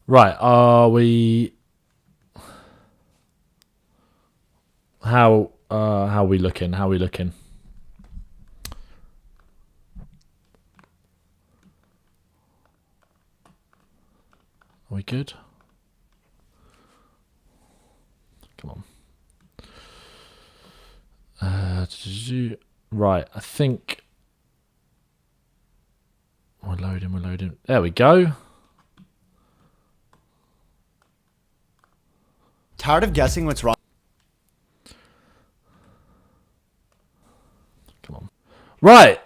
Right, are we... How are we looking? How are we looking? Are we good? Come on. Right, I think... We're loading. There we go. Tired of guessing what's wrong. Come on. Right.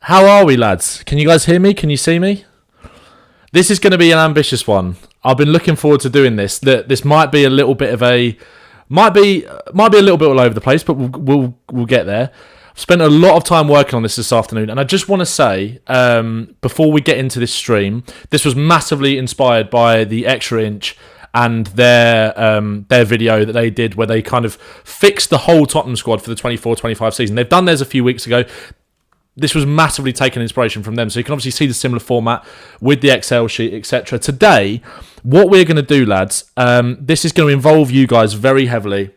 How are we, lads? Can you guys hear me? Can you see me? This is going to be an ambitious one. I've been looking forward to doing this. This might be a little bit of a... Might be a little bit all over the place, but we'll get there. I've spent a lot of time working on this afternoon, and I just want to say, before we get into this stream, this was massively inspired by the Extra Inch and their video that they did where they kind of fixed the whole Tottenham squad for the 24-25 season. They've done theirs a few weeks ago. This was massively taken inspiration from them. So you can obviously see the similar format with the Excel sheet, etc. Today, what we're going to do, lads, this is going to involve you guys very heavily.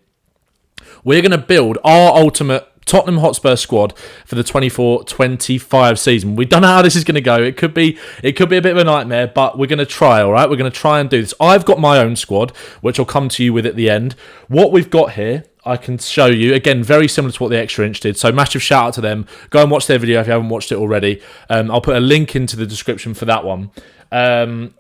We're going to build our ultimate Tottenham Hotspur squad for the 24-25 season. We don't know how this is going to go. It could be a bit of a nightmare, but we're going to try, all right? We're going to try and do this. I've got my own squad, which I'll come to you with at the end. What we've got here, I can show you. Again, very similar to what the Extra Inch did. So massive shout out to them. Go and watch their video if you haven't watched it already. I'll put a link into the description for that one.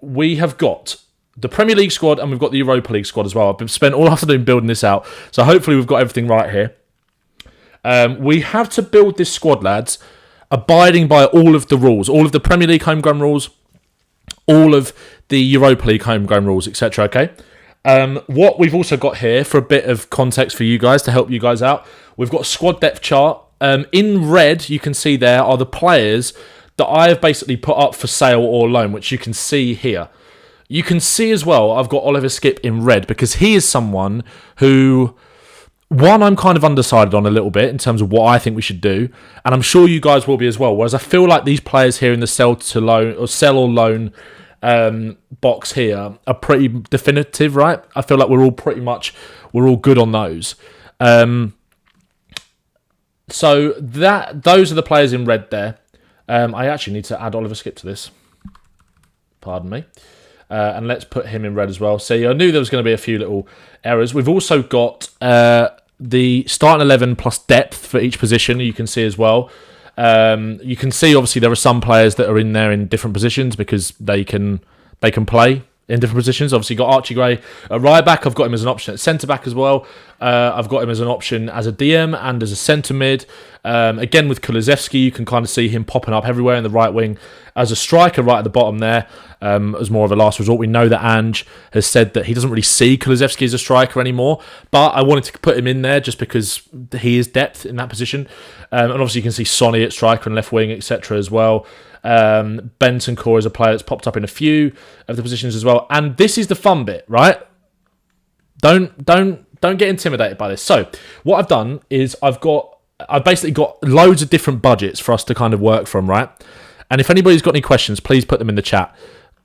We have got the Premier League squad and we've got the Europa League squad as well. I've spent all afternoon building this out. So hopefully we've got everything right here. We have to build this squad, lads, abiding by all of the rules. All of the Premier League homegrown rules. All of the Europa League homegrown rules, etc. Okay? What we've also got here, for a bit of context for you guys, to help you guys out, we've got a squad depth chart. In red, you can see there are the players that I have basically put up for sale or loan, which you can see here. You can see as well, I've got Oliver Skipp in red, because he is someone who, one, I'm kind of undecided on a little bit in terms of what I think we should do, and I'm sure you guys will be as well, whereas I feel like these players here in the sell or loan box here are pretty definitive, right? I feel like we're all good on those. So those are the players in red there. I actually need to add Oliver Skipp to this. Pardon me. And let's put him in red as well. See, I knew there was going to be a few little errors. We've also got the starting 11 plus depth for each position. You can see as well. You can see, obviously, there are some players that are in there in different positions because they can play in different positions. Obviously, got Archie Gray at right back. I've got him as an option at centre back as well. I've got him as an option as a DM and as a centre mid. Again, with Kulusevski, you can kind of see him popping up everywhere in the right wing as a striker right at the bottom there. As more of a last resort. We know that Ange has said that he doesn't really see Kulusevski as a striker anymore, but I wanted to put him in there just because he is depth in that position. And obviously you can see Sonny at striker and left wing, etc. as well. Bentancur is a player that's popped up in a few of the positions as well. And this is the fun bit, right? Don't get intimidated by this. So what I've done is I've basically got loads of different budgets for us to kind of work from, right? And if anybody's got any questions, please put them in the chat.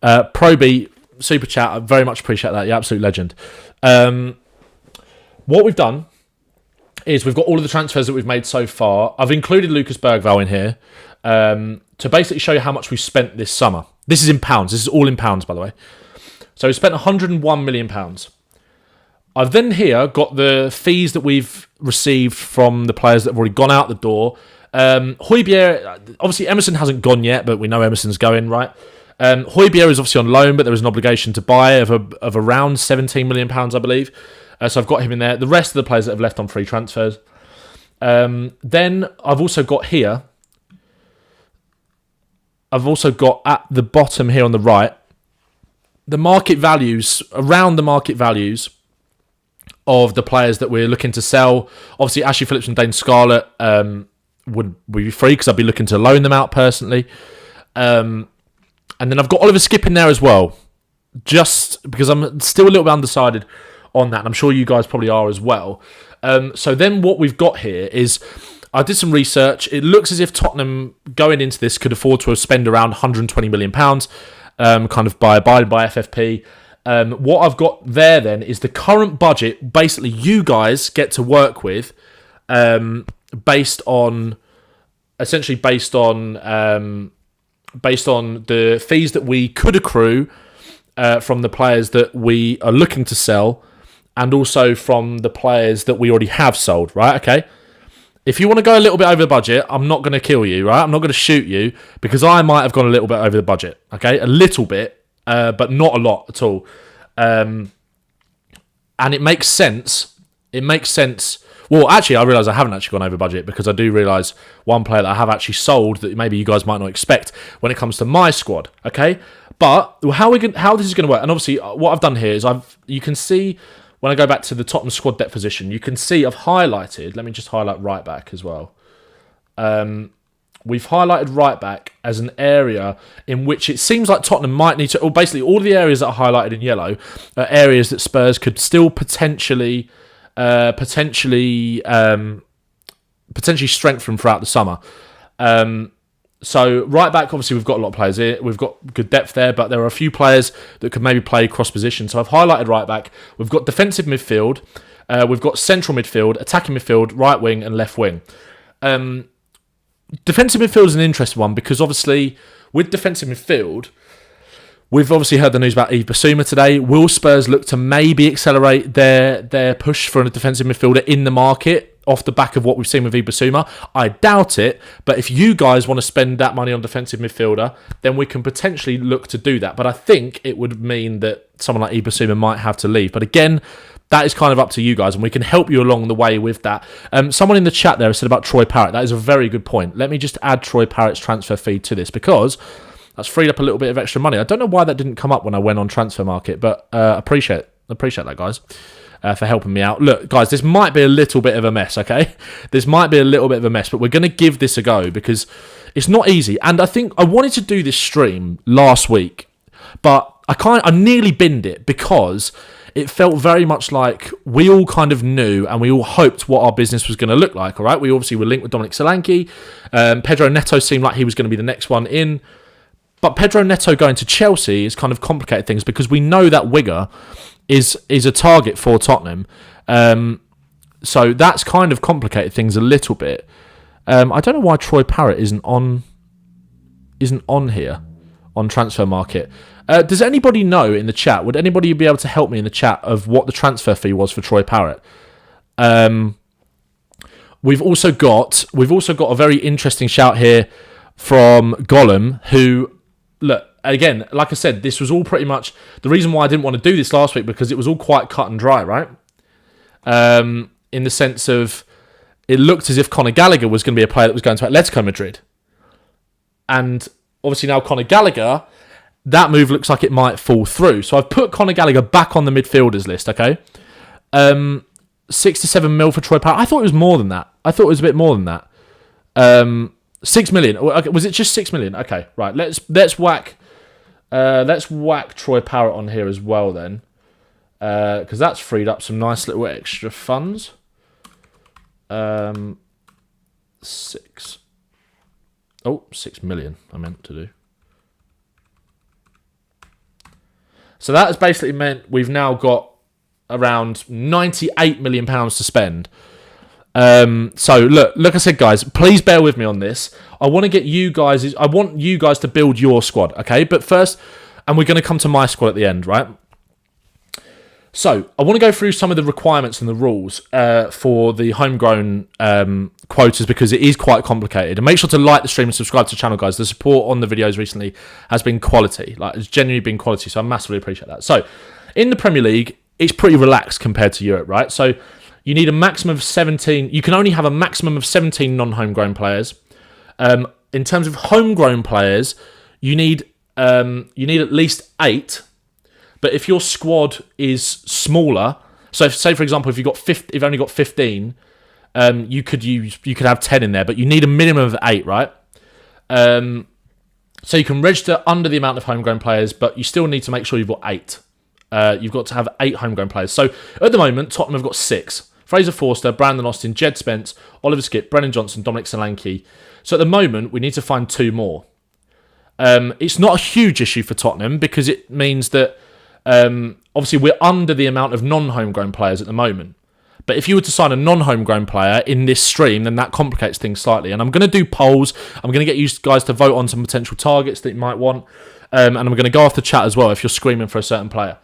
Proby, super chat, I very much appreciate that. You're absolute legend. What we've done is we've got all of the transfers that we've made so far. I've included Lucas Bergvall in here to basically show you how much we've spent this summer. This is in pounds. This is all in pounds, by the way. So we spent £101 million. I've then here got the fees that we've received from the players that have already gone out the door. Højbjerg, obviously Emerson hasn't gone yet, but we know Emerson's going, right? Højbjerg is obviously on loan, but there was an obligation to buy of around £17 million, I believe. So I've got him in there. The rest of the players that have left on free transfers. Then I've also got here, at the bottom here on the right, the market values, around the market values of the players that we're looking to sell. Obviously, Ashley Phillips and Dane Scarlett would be free because I'd be looking to loan them out personally. And then I've got Oliver Skipp in there as well, just because I'm still a little bit undecided on that, and I'm sure you guys probably are as well. So then what we've got here is, I did some research. It looks as if Tottenham, going into this, could afford to spend around £120 million. kind of by abiding by FFP. What I've got there then is the current budget. Basically, you guys get to work with, based on the fees that we could accrue from the players that we are looking to sell, and also from the players that we already have sold, right? Okay. If you want to go a little bit over the budget, I'm not going to kill you, right? I'm not going to shoot you because I might have gone a little bit over the budget, okay? A little bit, but not a lot at all. And it makes sense. It makes sense. Well, actually, I realise I haven't actually gone over budget because I do realise one player that I have actually sold that maybe you guys might not expect when it comes to my squad, okay? But how this is going to work, and obviously what I've done here is you can see when I go back to the Tottenham squad depth position, you can see I've highlighted, let me just highlight right back as well. We've highlighted right back as an area in which it seems like Tottenham might need to, or basically all of the areas that are highlighted in yellow are areas that Spurs could still potentially strengthen throughout the summer. So right back, obviously we've got a lot of players here. We've got good depth there, but there are a few players that could maybe play cross position. So I've highlighted right back. We've got defensive midfield. We've got central midfield, attacking midfield, right wing and left wing. Defensive midfield is an interesting one because obviously with defensive midfield, we've obviously heard the news about Yves Bissouma today. Will Spurs look to maybe accelerate their push for a defensive midfielder in the market off the back of what we've seen with Yves Bissouma? I doubt it, but if you guys want to spend that money on defensive midfielder, then we can potentially look to do that. But I think it would mean that someone like Yves Bissouma might have to leave. But again, that is kind of up to you guys, and we can help you along the way with that. Someone in the chat there said about Troy Parrott. That is a very good point. Let me just add Troy Parrott's transfer fee to this because that's freed up a little bit of extra money. I don't know why that didn't come up when I went on Transfer Market, but appreciate that, guys, for helping me out. Look, guys, this might be a little bit of a mess, okay? This might be a little bit of a mess, but we're going to give this a go because it's not easy. And I think I wanted to do this stream last week, but I nearly binned it because it felt very much like we all kind of knew and we all hoped what our business was going to look like, all right? We obviously were linked with Dominic Solanke. Pedro Neto seemed like he was going to be the next one in. But Pedro Neto going to Chelsea has kind of complicated things because we know that winger is a target for Tottenham. So that's kind of complicated things a little bit. I don't know why Troy Parrott isn't on here on Transfer Market. Does anybody know in the chat? Would anybody be able to help me in the chat of what the transfer fee was for Troy Parrott? We've also got a very interesting shout here from Gollum, who, look, again, like I said, this was all pretty much the reason why I didn't want to do this last week, because it was all quite cut and dry, right? In the sense of it looked as if Conor Gallagher was going to be a player that was going to Atletico Madrid. And obviously now Conor Gallagher, that move looks like it might fall through. So I've put Conor Gallagher back on the midfielders list, okay? 6 to 7 mil for Troy Parrott. I thought it was more than that. I thought it was a bit more than that. 6 million. Okay, was it just 6 million? Okay, right. Let's whack Troy Parrott on here as well then, because that's freed up some nice little extra funds. 6 million. I meant to do. So that has basically meant we've now got around £98 million to spend. So look, like I said, guys, please bear with me on this. I want you guys to build your squad, okay? But first, and we're going to come to my squad at the end, right? So I want to go through some of the requirements and the rules for the homegrown quotas, because it is quite complicated. And make sure to like the stream and subscribe to the channel, guys. The support on the videos recently has been quality. Like, it's genuinely been quality, so I massively appreciate that. So in the Premier League, it's pretty relaxed compared to Europe, right? So you need a maximum of 17. You can only have a maximum of 17 non-homegrown players. In terms of homegrown players, you need at least 8. But if your squad is smaller, so if, say for example, if you've only got 15, you could have 10 in there, but you need a minimum of 8, right? So you can register under the amount of homegrown players, but you still need to make sure you've got 8. You've got to have 8 homegrown players. So at the moment, Tottenham have got 6. Fraser Forster, Brandon Austin, Jed Spence, Oliver Skipp, Brennan Johnson, Dominic Solanke. So at the moment, we need to find 2 more. It's not a huge issue for Tottenham because it means that obviously we're under the amount of non-homegrown players at the moment. But if you were to sign a non-homegrown player in this stream, then that complicates things slightly. And I'm going to do polls. I'm going to get you guys to vote on some potential targets that you might want. And I'm going to go off the chat as well if you're screaming for a certain player.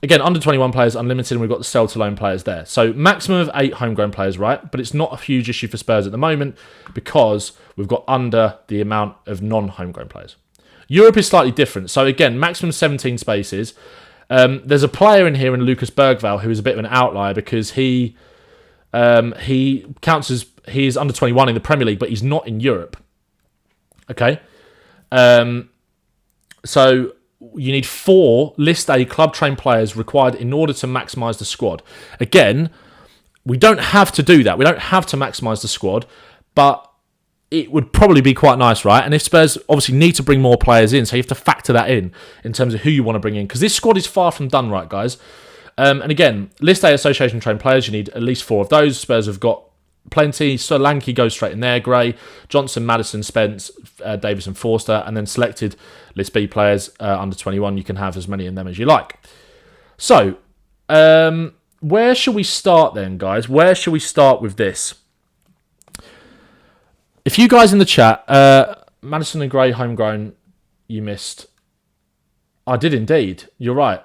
Again, under 21 players, unlimited, and we've got the sell to loan players there. So maximum of 8 homegrown players, right? But it's not a huge issue for Spurs at the moment because we've got under the amount of non-homegrown players. Europe is slightly different. So again, maximum 17 spaces. There's a player in here in Lucas Bergvall who is a bit of an outlier because he counts as he is under 21 in the Premier League, but he's not in Europe. Okay, so you need 4 List A club trained players required in order to maximise the squad. Again, we don't have to do that. We don't have to maximise the squad, but it would probably be quite nice, right? And if Spurs obviously need to bring more players in, so you have to factor that in terms of who you want to bring in, because this squad is far from done, right, guys? And again, List A association trained players, you need at least 4 of those. Spurs have got plenty. Solanke goes straight in there, Gray, Johnson, Maddison, Spence, Davies and Forster, and then selected List B players under 21. You can have as many of them as you like. So, where shall we start then, guys? Where shall we start with this? If you guys in the chat, Maddison and Gray, homegrown, you missed. I did indeed. You're right.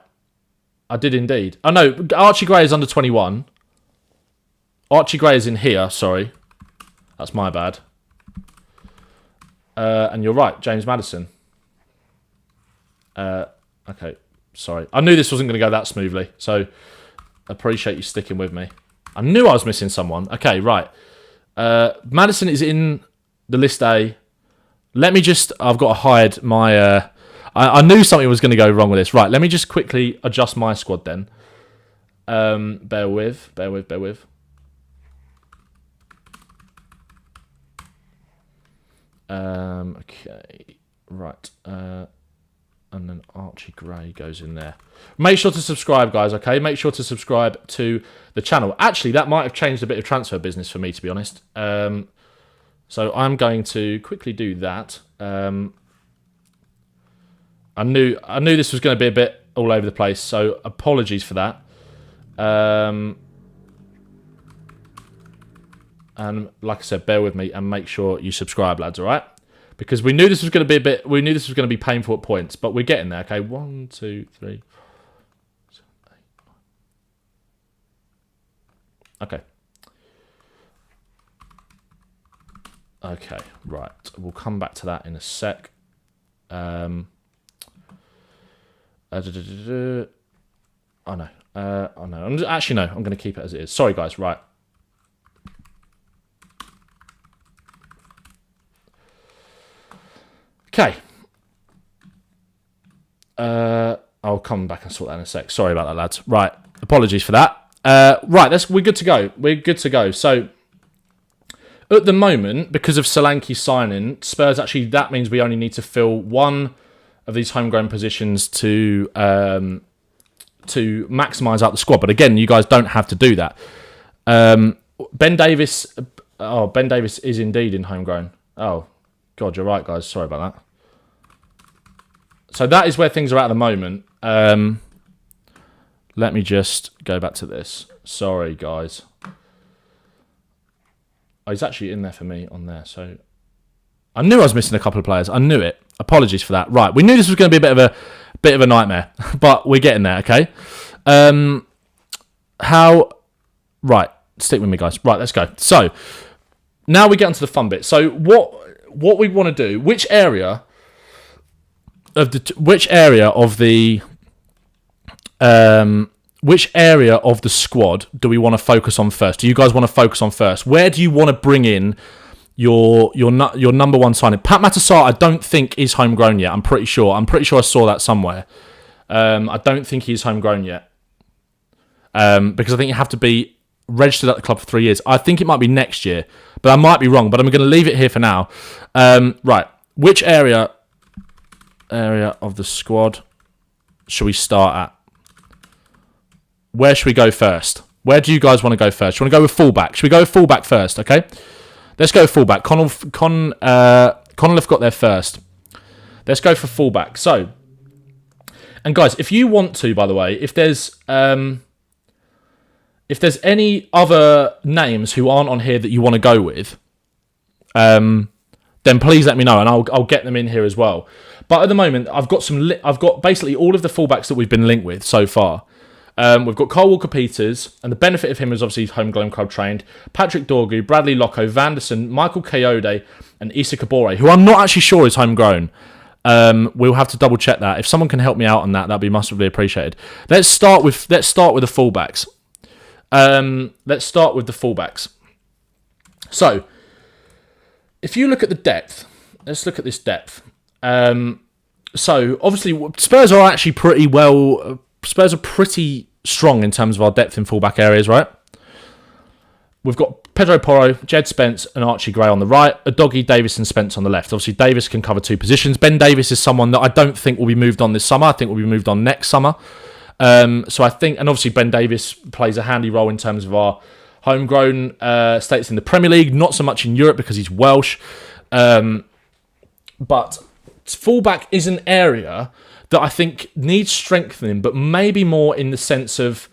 I did indeed. Oh no, Archie Gray is under 21. Archie Gray is in here, sorry. That's my bad. And you're right, James Maddison. Okay, sorry. I knew this wasn't going to go that smoothly, so appreciate you sticking with me. I knew I was missing someone. Okay, right. Maddison is in the List A. Let me just... I've got to hide my... I knew something was going to go wrong with this. Right, let me just quickly adjust my squad then. Bear with. Okay, right. And then Archie Gray goes in there. Make sure to subscribe, guys, okay? Make sure to subscribe to the channel. Actually, that might have changed a bit of transfer business for me, to be honest. So I'm going to quickly do that. I knew this was going to be a bit all over the place, so apologies for that. And like I said, bear with me and make sure you subscribe, lads, all right? Because we knew this was going to be we knew this was going to be painful at points, but we're getting there, okay? 1, 2, 3, 7, 8, 9. Okay. Okay, right. We'll come back to that in a sec. Oh no. Oh no. Actually, no. I'm going to keep it as it is. Sorry, guys. Right. Okay. I'll come back and sort that in a sec. Sorry about that, lads. Right. Apologies for that. Right. We're good to go. We're good to go. So, at the moment, because of Solanke's signing, Spurs actually, that means we only need to fill one of these homegrown positions to maximise out the squad. But again, you guys don't have to do that. Ben Davies. Oh, Ben Davies is indeed in homegrown. Oh, God, you're right, guys. Sorry about that. So that is where things are at the moment. Let me just go back to this. Sorry, guys. Oh, he's actually in there for me on there. So I knew I was missing a couple of players. I knew it. Apologies for that. Right, we knew this was going to be a bit of a nightmare, but we're getting there. Okay. Right, stick with me, guys. Right, let's go. So now we get onto the fun bit. So what we want to do? Which area of the squad do we want to focus on first? Do you guys want to focus on first? Where do you want to bring in your number one signing? Pat Matassar, I don't think is homegrown yet. I'm pretty sure I saw that somewhere. I don't think he's homegrown yet. Because I think you have to be registered at the club for 3 years. I think it might be next year, but I might be wrong. But I'm going to leave it here for now. Right, which area of the squad should we start at? Where should we go first? Where do you guys want to go first? You want to go with fullback? Should we go with fullback first? Okay, let's go with fullback. Connell got there first. Let's go for fullback. So, and guys, if you want to, by the way, if there's any other names who aren't on here that you want to go with, then please let me know, and I'll get them in here as well. But at the moment, I've got basically all of the fullbacks that we've been linked with so far. We've got Kyle Walker-Peters, and the benefit of him is obviously he's homegrown club trained. Patrick Dorgu, Bradley Locko, Vanderson, Michael Kayode, and Issa Kabore, who I'm not actually sure is homegrown. We'll have to double check that. If someone can help me out on that, that'd be massively appreciated. Let's start with the fullbacks. So, if you look at the depth, let's look at this depth. So obviously Spurs are actually pretty well. Spurs are pretty strong in terms of our depth in fullback areas, right? We've got Pedro Porro, Jed Spence, and Archie Gray on the right. Udogie, Davis, and Spence on the left. Obviously, Davis can cover two positions. Ben Davies is someone that I don't think will be moved on this summer. I think will be moved on next summer. So I think, and obviously Ben Davies plays a handy role in terms of our homegrown status in the Premier League. Not so much in Europe because he's Welsh. But fullback is an area that I think needs strengthening, but maybe more in the sense of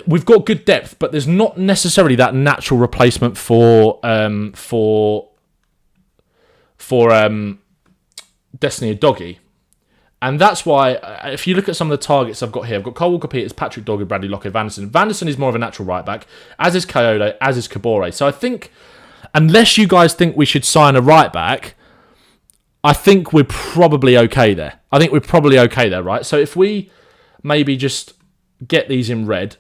we've got good depth, but there's not necessarily that natural replacement for Destiny Udogie. And that's why, if you look at some of the targets I've got here, I've got Cole Walker-Peters, Patrick Dorgu, Bradley Locko, Vanderson. Vanderson is more of a natural right back, as is Kayode, as is Kabore. So I think, unless you guys think we should sign a right back, I think we're probably okay there. Right? So if we maybe just get these in red,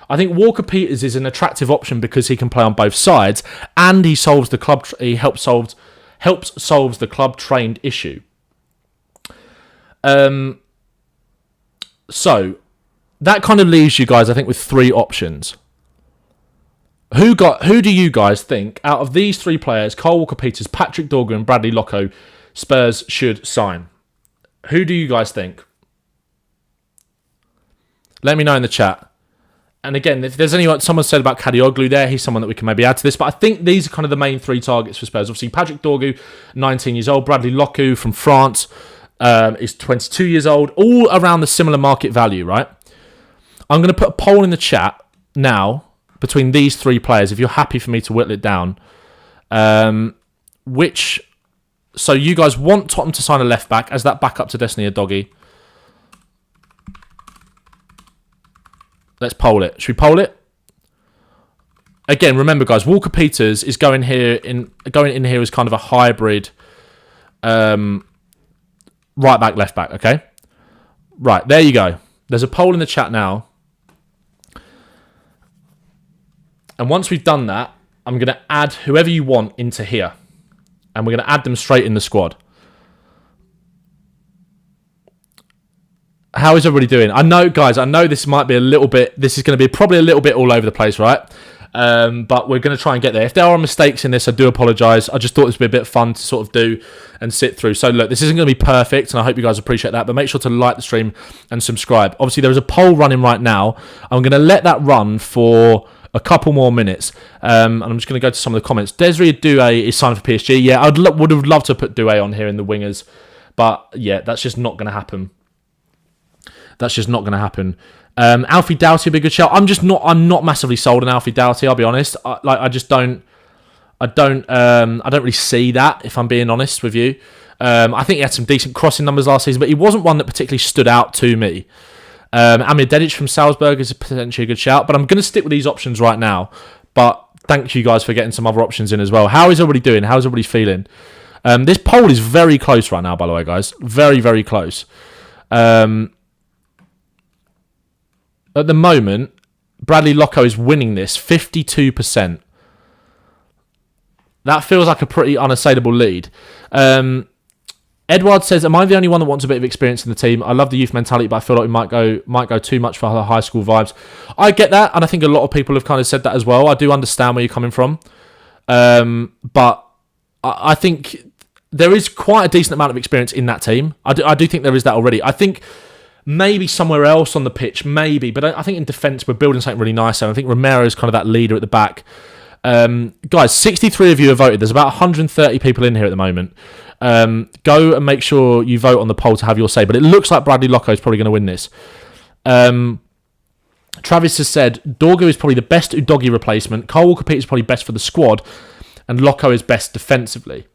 I think Walker-Peters is an attractive option because he can play on both sides and he solves the club. He helps solves the club trained issue. So that kind of leaves you guys, I think, with three options. Who do you guys think out of these three players, Kyle Walker-Peters, Patrick Dorgu, and Bradley Locko, Spurs should sign? Who do you guys think? Let me know in the chat. And again, if there's someone said about Kadioglu there, he's someone that we can maybe add to this. But I think these are kind of the main three targets for Spurs. Obviously, Patrick Dorgu, 19 years old. Bradley Locko from France is 22 years old. All around the similar market value, right? I'm going to put a poll in the chat now between these three players, if you're happy for me to whittle it down. So you guys want Tottenham to sign a left back as that backup to Destiny Udogie. Let's poll it. Should we poll it? Again, remember, guys, Walker-Peters is going in here as kind of a hybrid right back, left back, okay? Right, there you go. There's a poll in the chat now. And once we've done that, I'm going to add whoever you want into here. And we're going to add them straight in the squad. How is everybody doing? I know, guys, this might be this is going to be probably a little bit all over the place, right? But we're going to try and get there. If there are mistakes in this, I do apologise. I just thought this would be a bit fun to sort of do and sit through. So look, this isn't going to be perfect, and I hope you guys appreciate that, but make sure to like the stream and subscribe. Obviously, there is a poll running right now. I'm going to let that run for a couple more minutes, and I'm just going to go to some of the comments. Desiree Doué is signed for PSG. Yeah, I would have loved to put Doué on here in the wingers, but yeah, that's just not going to happen. Alfie Doughty would be a good shout. I'm not massively sold on Alfie Doughty, I'll be honest. I don't really see that, if I'm being honest with you. I think he had some decent crossing numbers last season, but he wasn't one that particularly stood out to me. Amir Dedic from Salzburg is potentially a good shout, but I'm going to stick with these options right now. But thank you guys for getting some other options in as well. How is everybody doing? How's everybody feeling? This poll is very close right now, by the way, guys. Very, very close. At the moment, Bradley Locko is winning this 52%. That feels like a pretty unassailable lead. Edward says, am I the only one that wants a bit of experience in the team? I love the youth mentality, but I feel like we might go too much for the high school vibes. I get that, and I think a lot of people have kind of said that as well. I do understand where you're coming from. But I think there is quite a decent amount of experience in that team. I do think there is that already. I think maybe somewhere else on the pitch, maybe. But I think in defence, we're building something really nice. And I think Romero is kind of that leader at the back. Guys, 63 of you have voted. There's about 130 people in here at the moment. Go and make sure you vote on the poll to have your say. But it looks like Bradley Locko is probably going to win this. Travis has said Dorgu is probably the best Udogie replacement. Kyle Walker-Peters is probably best for the squad, and Locko is best defensively.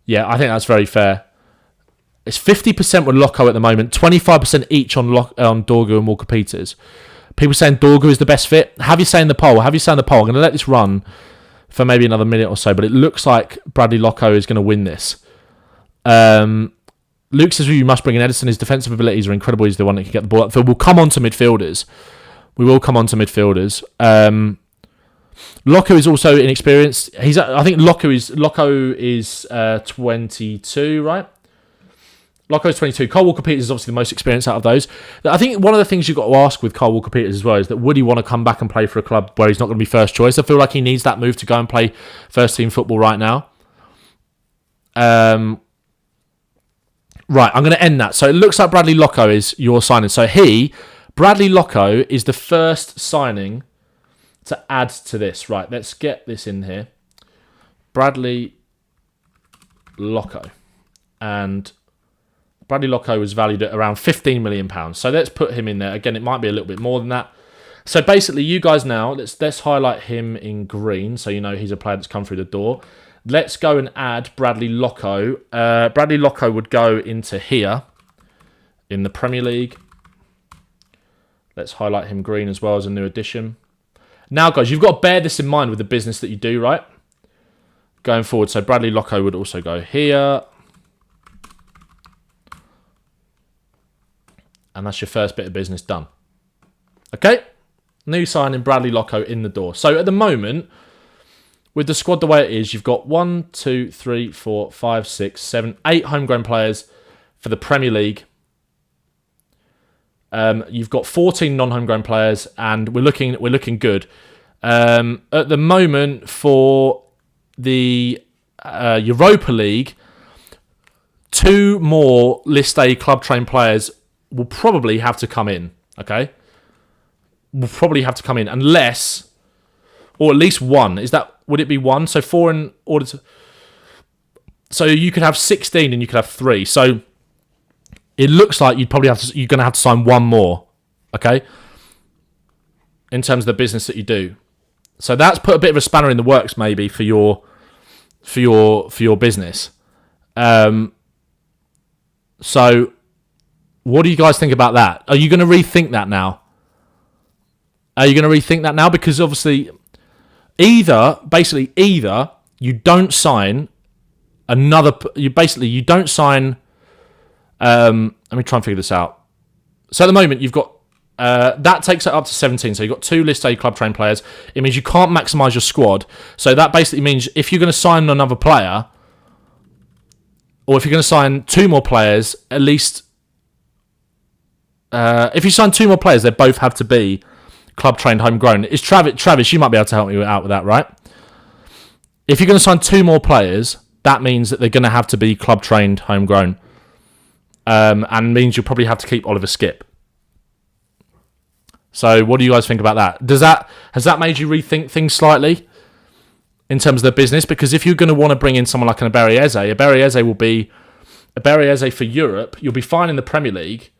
Yeah, I think that's very fair. It's 50% with Locko at the moment, 25% each on Dorgu and Walker-Peters. People saying Dorgu is the best fit. Have you say in the poll? I'm going to let this run for maybe another minute or so, but it looks like Bradley Locko is going to win this. Luke says you must bring in Edison. His defensive abilities are incredible. He's the one that can get the ball up. We'll come on to midfielders. Locko is also inexperienced. I think Locko is 22, right? Locko is 22. Kyle Walker-Peters is obviously the most experienced out of those. I think one of the things you've got to ask with Kyle Walker-Peters as well is that would he want to come back and play for a club where he's not going to be first choice? I feel like he needs that move to go and play first team football right now. Right, I'm going to end that. So it looks like Bradley Locko is your signing. So Bradley Locko is the first signing to add to this. Right, let's get this in here. Bradley Locko. And Bradley Locko was valued at around £15 million. So let's put him in there. Again, it might be a little bit more than that. So basically, you guys now, let's highlight him in green so you know he's a player that's come through the door. Let's go and add Bradley Locko. Bradley Locko would go into here in the Premier League. Let's highlight him green as well as a new addition. Now, guys, you've got to bear this in mind with the business that you do, right? Going forward, so Bradley Locko would also go here. And that's your first bit of business done. Okay? New signing, Bradley Locko in the door. So at the moment, with the squad the way it is, you've got 1, 2, 3, 4, 5, 6, 7, 8 homegrown players for the Premier League. You've got 14 non-homegrown players, and we're looking good. At the moment, for the Europa League, 2 more List A club trained players will probably have to come in. Okay, will probably have to come in unless, or at least one. Would it be one? So 4 in order to. So you could have 16 and you could have 3. So it looks like you're going to have to sign 1 more. Okay, in terms of the business that you do. So that's put a bit of a spanner in the works maybe for your business. So what do you guys think about that? Are you going to rethink that now? Because obviously, either you don't sign another. You don't sign. Let me try and figure this out. So at the moment, you've got that takes it up to 17. So you've got 2 List A club trained players. It means you can't maximise your squad. So that basically means if you're going to sign another player, or if you're going to sign 2 more players, at least. If you sign 2 more players, they both have to be club trained homegrown. Is Travis, you might be able to help me out with that, right? If you're going to sign 2 more players, that means that they're going to have to be club trained homegrown. And means you'll probably have to keep Oliver Skip. So what do you guys think about that? Has that made you rethink things slightly in terms of the business? Because if you're going to want to bring in someone like an Aberi Eze will be Aberi Eze for Europe. You'll be fine in the Premier League,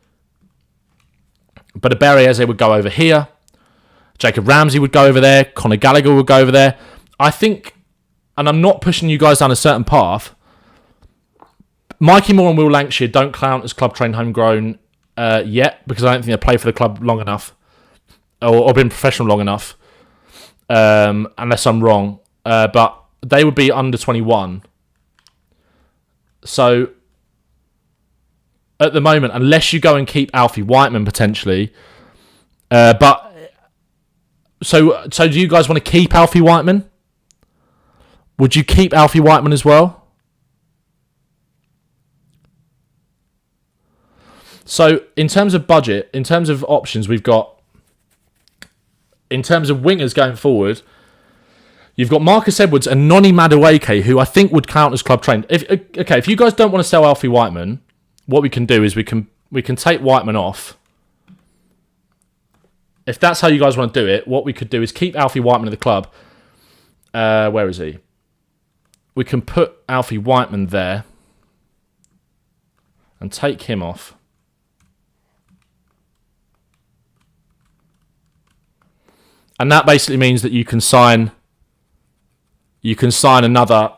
but Aberi Eze would go over here. Jacob Ramsey would go over there. Conor Gallagher would go over there. I think, and I'm not pushing you guys down a certain path, Mikey Moore and Will Lancashire don't count as club-trained homegrown yet, because I don't think they play for the club long enough or been professional long enough, unless I'm wrong. But they would be under 21. So at the moment, unless you go and keep Alfie Whiteman potentially, so do you guys want to keep Alfie Whiteman? Would you keep Alfie Whiteman as well? So in terms of budget, in terms of options, we've got, in terms of wingers going forward, you've got Marcus Edwards and Noni Madueke, who I think would count as club trained. If you guys don't want to sell Alfie Whiteman, what we can do is we can take Whiteman off. If that's how you guys want to do it, what we could do is keep Alfie Whiteman at the club. Where is he? we can put Alfie Whiteman there and take him off. And that basically means that you can sign another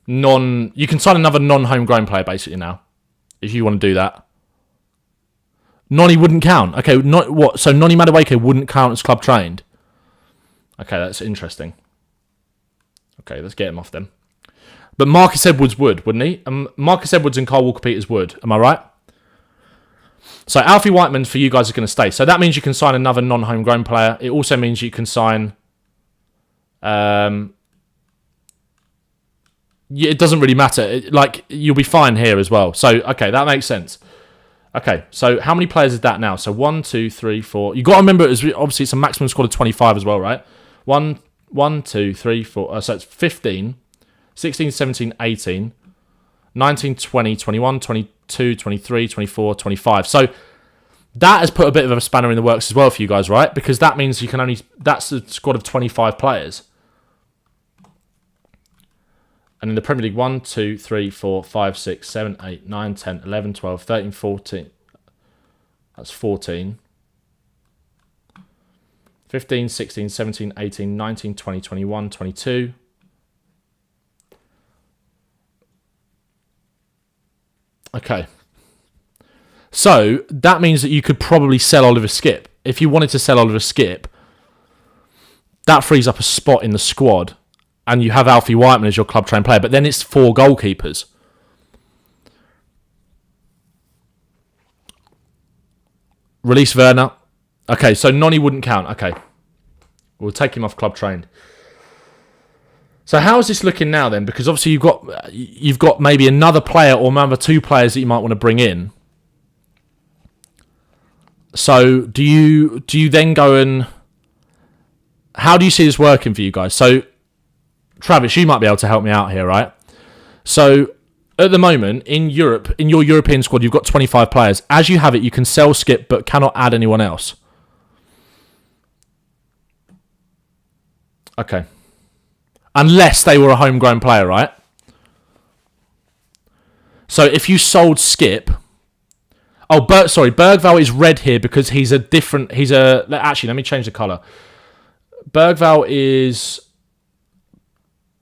non-homegrown player basically now, if you want to do that. Noni wouldn't count. Okay, not what? So Noni Madueke wouldn't count as club trained. Okay, that's interesting. Okay, let's get him off then. But Marcus Edwards would, wouldn't he? Marcus Edwards and Kyle Walker-Peters would. Am I right? So Alfie Whiteman for you guys is going to stay. So that means you can sign another non-homegrown player. It also means you can sign... it doesn't really matter. You'll be fine here as well. So, okay, that makes sense. Okay, so how many players is that now? So 1, 2, 3, 4. You got to remember, obviously it's a maximum squad of 25 as well, right? 1, 2, 3, 4. So it's 15, 16, 17, 18, 19, 20, 21, 22, 23, 24, 25. So that has put a bit of a spanner in the works as well for you guys, right? Because that means that's a squad of 25 players. And in the Premier League, 1, 2, 3, 4, 5, 6, 7, 8, 9, 10, 11, 12, 13, 14. That's 14. 15, 16, 17, 18, 19, 20, 21, 22. Okay. So that means that you could probably sell Oliver Skipp. If you wanted to sell Oliver Skipp, that frees up a spot in the squad. And you have Alfie Whiteman as your club trained player, but then it's 4 goalkeepers. Release Werner. Okay, so Noni wouldn't count. Okay. We'll take him off club trained. So how is this looking now then? Because obviously you've got maybe another player or another 2 players that you might want to bring in. So do you then go and... How do you see this working for you guys? So Travis, you might be able to help me out here, right? So, at the moment, in Europe, in your European squad, you've got 25 players. As you have it, you can sell Skipp, but cannot add anyone else. Okay. Unless they were a homegrown player, right? So, if you sold Skipp... Oh, Bergvall is red here because he's a different... Actually, let me change the colour. Bergvall is...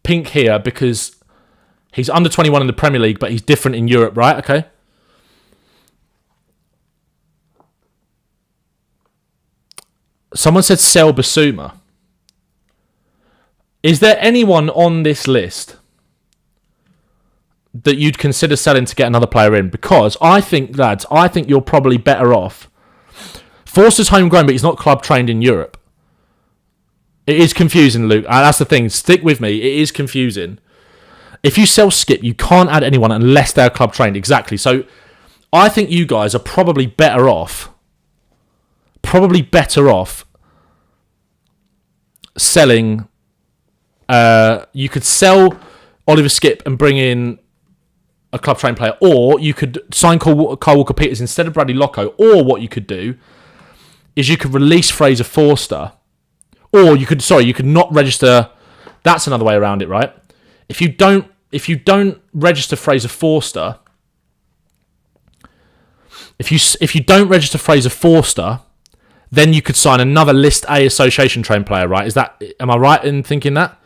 pink here because he's under 21 in the Premier League, but he's different in Europe, right? Okay. Someone said sell Basuma. Is there anyone on this list that you'd consider selling to get another player in? Because I think, lads, you're probably better off. Forster's homegrown, but he's not club trained in Europe. It is confusing, Luke. That's the thing. Stick with me. It is confusing. If you sell Skipp, you can't add anyone unless they're club trained. Exactly. So I think you guys are probably better off selling. You could sell Oliver Skipp and bring in a club trained player, or you could sign Kyle Walker-Peters instead of Bradley Locko, or what you could do is you could release Fraser Forster. Or you could not register. That's another way around it, right? If you don't register Fraser Forster, if you don't register Fraser Forster, then you could sign another List A association trained player, right? Am I right in thinking that?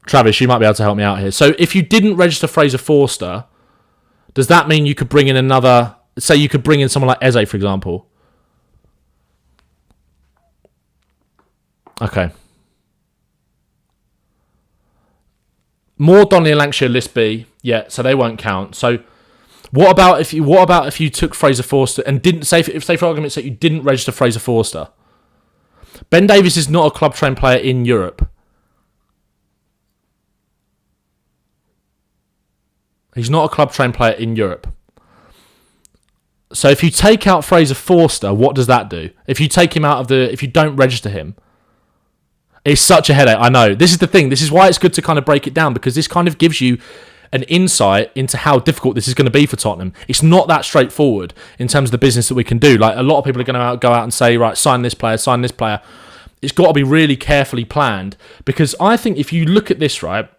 Travis, you might be able to help me out here. So if you didn't register Fraser Forster, does that mean you could bring in another? Say you could bring in someone like Eze, for example. Okay. More Donnelly and Lancashire List B. Yeah, so they won't count. So what about if you took Fraser Forster and didn't say for argument's sake you didn't register Fraser Forster? Ben Davies is not a club trained player in Europe. He's not a club trained player in Europe. So if you take out Fraser Forster, what does that do? If you take him out of if you don't register him, it's such a headache. I know. This is the thing. This is why it's good to kind of break it down, because this kind of gives you an insight into how difficult this is going to be for Tottenham. It's not that straightforward in terms of the business that we can do. Like, a lot of people are going to go out and say, right, sign this player, sign this player. It's got to be really carefully planned, because I think if you look at this, right,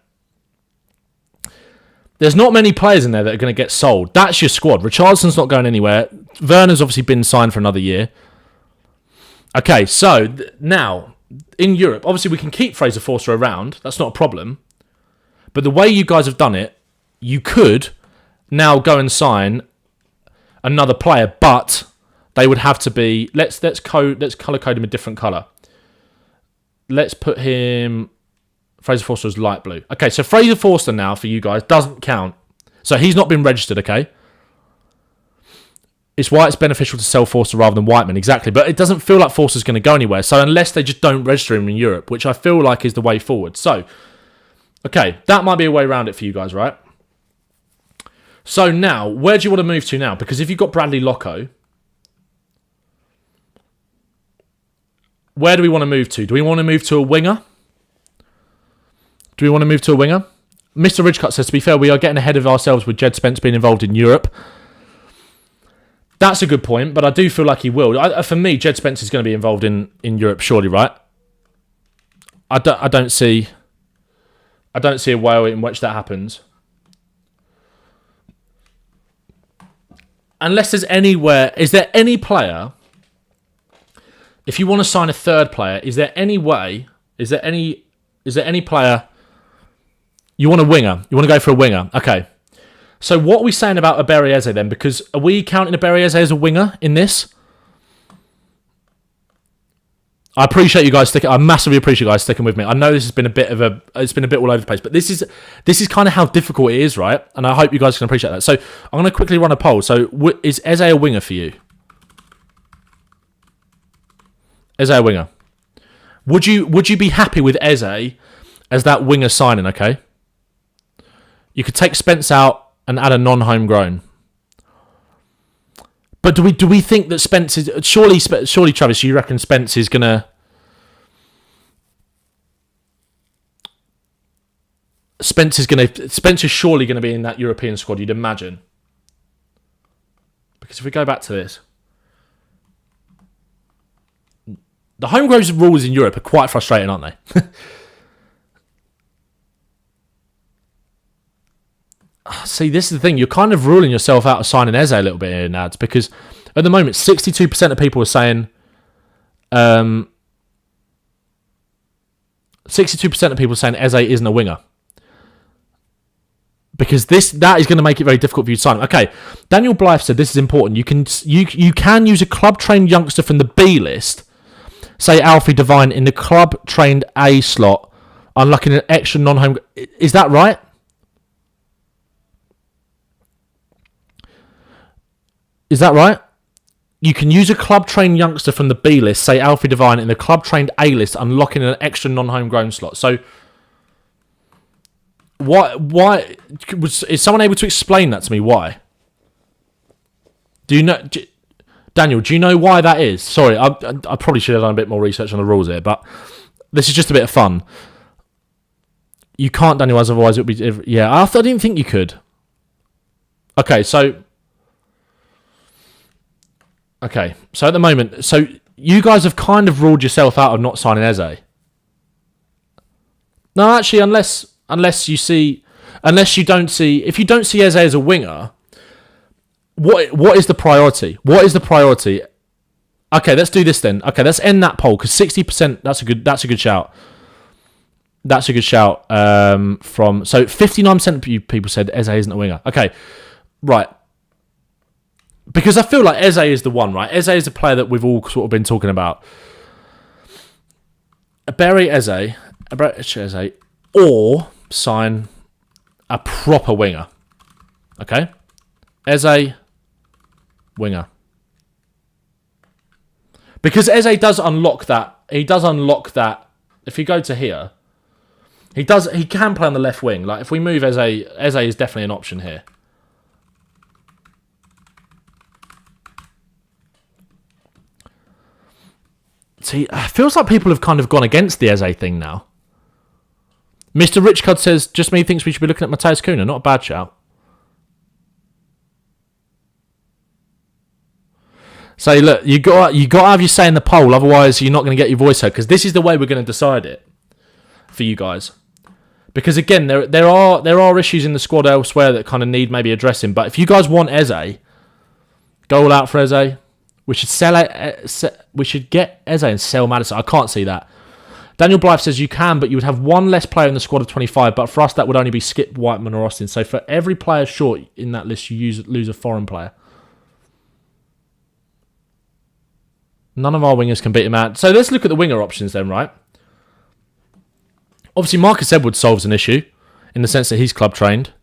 there's not many players in there that are going to get sold. That's your squad. Richardson's not going anywhere. Werner's obviously been signed for another year. Okay, so now, in Europe, obviously we can keep Fraser Forster around. That's not a problem. But the way you guys have done it, you could now go and sign another player, but they would have to be... Let's colour code him a different colour. Let's put him... Fraser Forster is light blue. Okay, so Fraser Forster now, for you guys, doesn't count. So he's not been registered, okay? It's why it's beneficial to sell Forster rather than Whiteman, exactly. But it doesn't feel like Forster's going to go anywhere. So unless they just don't register him in Europe, which I feel like is the way forward. So, okay, that might be a way around it for you guys, right? So now, where do you want to move to now? Because if you've got Bradley Locko, where do we want to move to? Do we want to move to a winger? Do we want to move to a winger? Mr. Ridgecut says, to be fair, we are getting ahead of ourselves with Jed Spence being involved in Europe. That's a good point, but I do feel like he will. For me, Jed Spence is going to be involved in Europe, surely, right? I don't see a way in which that happens. Unless there's anywhere... Is there any player... If you want to sign a third player, is there any way... Is there any player... You want a winger. You want to go for a winger. Okay. So what are we saying about Aberieze then? Because are we counting Aberieze as a winger in this? I appreciate you guys sticking... I massively appreciate you guys sticking with me. I know this has been a bit of a... It's been a bit all over the place, but this is kind of how difficult it is, right? And I hope you guys can appreciate that. So I'm going to quickly run a poll. So is Eze a winger for you? Eze a winger. Would you be happy with Eze as that winger signing, okay? You could take Spence out and add a non-homegrown. But do we think that Spence is... Surely, Travis, you reckon Spence is going to... Spence is surely going to be in that European squad, you'd imagine. Because if we go back to this... The homegrown rules in Europe are quite frustrating, aren't they? See, this is the thing. You're kind of ruling yourself out of signing Eze a little bit here, Nads, because at the moment, 62% of people are saying... 62% of people are saying Eze isn't a winger. Because that is going to make it very difficult for you to sign him. Okay, Daniel Blythe said this is important. You can use a club-trained youngster from the B list, say Alfie Devine, in the club-trained A slot, unlocking an extra non-home... Is that right? Is that right? You can use a club-trained youngster from the B list, say Alfie Devine, in the club-trained A list, unlocking an extra non-homegrown slot. So, why is someone able to explain that to me? Why? Do you know, Daniel? Do you know why that is? Sorry, I probably should have done a bit more research on the rules here, but this is just a bit of fun. You can't, Daniel, as otherwise it would be... Yeah, I didn't think you could. Okay, so at the moment, so you guys have kind of ruled yourself out of not signing Eze. No, actually, unless you don't see... If you don't see Eze as a winger, what is the priority? What is the priority? Okay, let's do this then. Okay, let's end that poll, because 60%, that's a good shout. That's a good shout. So 59% of you people said Eze isn't a winger. Okay, right. Because I feel like Eze is the one, right? Eze is a player that we've all sort of been talking about. Bury Eze, or sign a proper winger. Okay? Eze, winger. Because Eze does unlock that. He does unlock that. If you go to here, he can play on the left wing. Like, if we move Eze is definitely an option here. See, it feels like people have kind of gone against the Eze thing now. Mr. Richcud says, just me thinks we should be looking at Matthias Cunha. Not a bad shout. Say, look, you got to have your say in the poll, otherwise you're not going to get your voice heard. Because this is the way we're going to decide it for you guys. Because again, there are issues in the squad elsewhere that kind of need maybe addressing. But if you guys want Eze, go all out for Eze. We should get Eze and sell Maddison. I can't see that. Daniel Blythe says you can, but you would have one less player in the squad of 25. But for us, that would only be Skip, Whiteman, or Austin. So for every player short in that list, you lose a foreign player. None of our wingers can beat him out. So let's look at the winger options then, right? Obviously, Marcus Edwards solves an issue in the sense that he's club trained.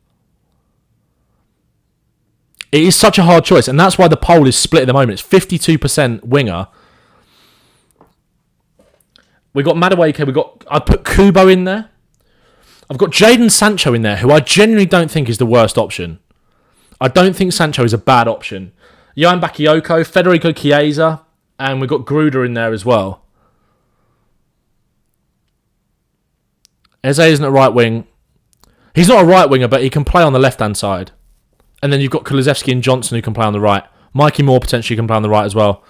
It is such a hard choice, and that's why the poll is split at the moment. It's 52% winger. We got Madueke. I put Kubo in there. I've got Jadon Sancho in there, who I genuinely don't think is the worst option. I don't think Sancho is a bad option. Johan Bakayoko, Federico Chiesa, and we've got Gruder in there as well. Eze isn't a right wing. He's not a right winger, but he can play on the left-hand side. And then you've got Kulusevski and Johnson who can play on the right. Mikey Moore potentially can play on the right as well.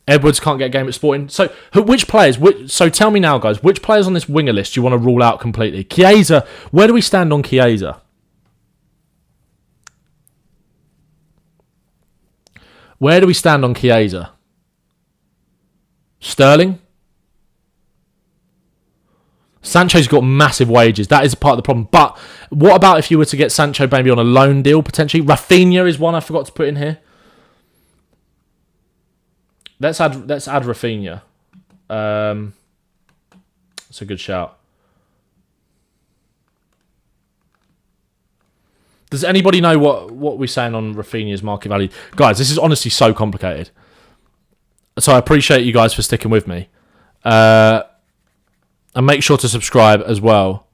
Edwards can't get a game at Sporting. So which players... So tell me now, guys, which players on this winger list do you want to rule out completely? Chiesa, where do we stand on Chiesa? Where do we stand on Chiesa? Sterling? Sancho's got massive wages. That is part of the problem. But what about if you were to get Sancho maybe on a loan deal, potentially? Rafinha is one I forgot to put in here. Let's add Rafinha. That's a good shout. Does anybody know what we're saying on Rafinha's market value? Guys, this is honestly so complicated. So I appreciate you guys for sticking with me. And make sure to subscribe as well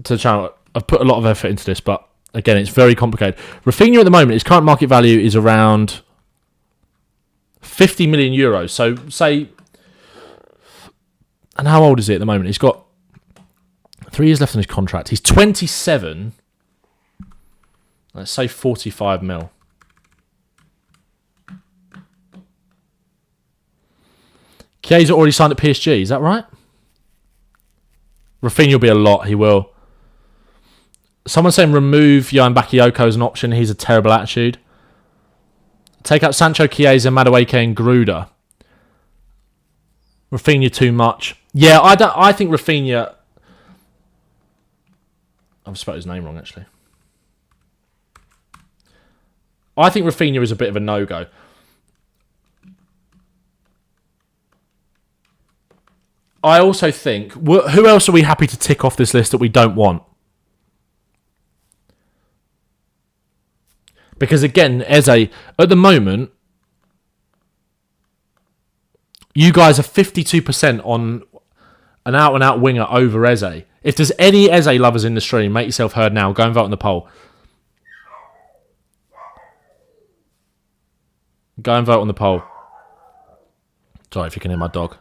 to the channel. I've put a lot of effort into this, but again, it's very complicated. Rafinha at the moment, his current market value is around 50 million euros. So say, and how old is he at the moment? He's got 3 years left on his contract. He's 27. Let's say 45 mil. Chiesa already signed at PSG, is that right? Rafinha will be a lot, he will. Someone's saying remove Johan Bakayoko as an option. He's a terrible attitude. Take out Sancho, Chiesa, Madueke and Gruder. Rafinha too much. Yeah, I think Rafinha... I've spelled his name wrong, actually. I think Rafinha is a bit of a no-go. I also think... Who else are we happy to tick off this list that we don't want? Because again, Eze, at the moment, you guys are 52% on an out-and-out winger over Eze. If there's any Eze lovers in the stream, make yourself heard now. Go and vote on the poll. Go and vote on the poll. Sorry if you can hear my dog.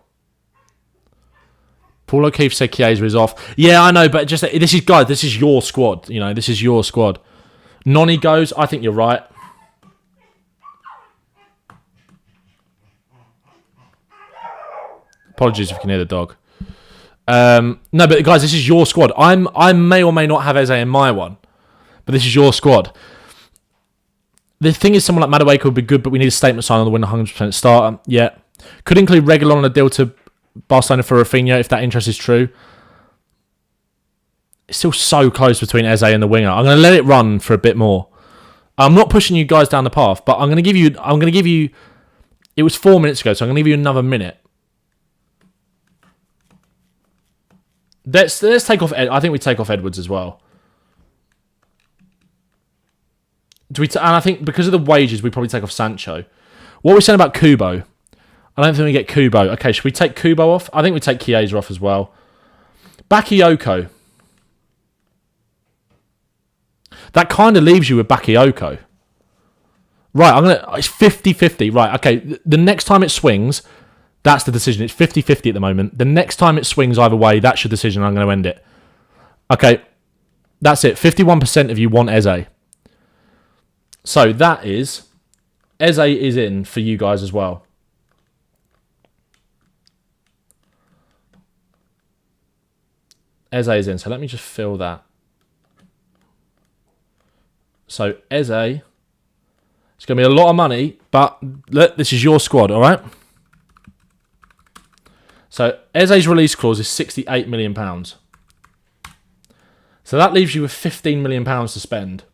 Paul O'Keefe said Chiesa is off. Yeah, I know, but just this is your squad. You know, this is your squad. Noni goes. I think you're right. Apologies if you can hear the dog. No, but guys, this is your squad. I may or may not have Eze in my one, but this is your squad. The thing is, someone like Madueke would be good, but we need a statement sign on the win 100% starter. Yeah, could include Reguilon on a deal to Barcelona for Rafinha if that interest is true. It's still so close between Eze and the winger. I'm going to let it run for a bit more. I'm not pushing you guys down the path, but I'm going to give you. It was 4 minutes ago, so I'm going to give you another minute. Let's take off. I think we take off Edwards as well. And I think because of the wages, we probably take off Sancho. What are we saying about Kubo? I don't think we get Kubo. Okay, should we take Kubo off? I think we take Chiesa off as well. Bakayoko. That kind of leaves you with Bakayoko. Right, it's 50-50. Right, okay. The next time it swings, that's the decision. It's 50-50 at the moment. The next time it swings either way, that's your decision. I'm going to end it. Okay, that's it. 51% of you want Eze. So that is Eze is in for you guys as well. Eze is in, so let me just fill that. So Eze, it's going to be a lot of money, but look, this is your squad, all right? So Eze's release clause is £68 million. So that leaves you with £15 million to spend.